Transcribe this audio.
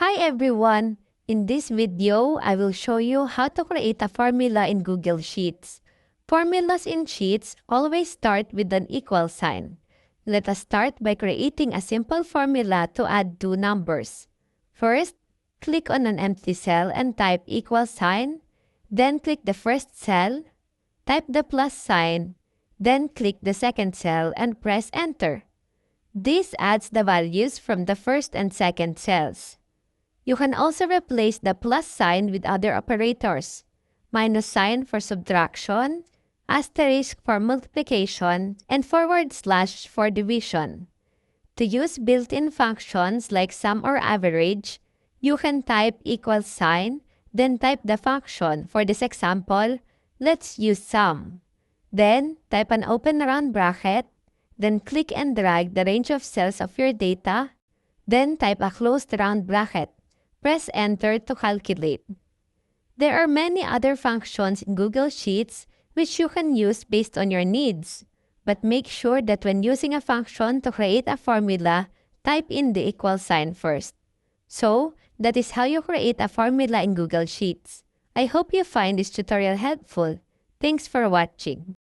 Hi everyone! In this video, I will show you how to create a formula in Google Sheets. Formulas in Sheets always start with an equal sign. Let us start by creating a simple formula to add two numbers. First, click on an empty cell and type equal sign. Then click the first cell, type the plus sign, then click the second cell and press enter. This adds the values from the first and second cells. You can also replace the plus sign with other operators, minus sign for subtraction, asterisk for multiplication, and forward slash for division. To use built-in functions like sum or average, you can type equal sign, then type the function. For this example, let's use sum. Then, type an open round bracket, then click and drag the range of cells of your data, then type a closed round bracket. Press enter to calculate. There are many other functions in Google Sheets which you can use based on your needs. But make sure that when using a function to create a formula, type in the equal sign first. So, that is how you create a formula in Google Sheets. I hope you find this tutorial helpful. Thanks for watching.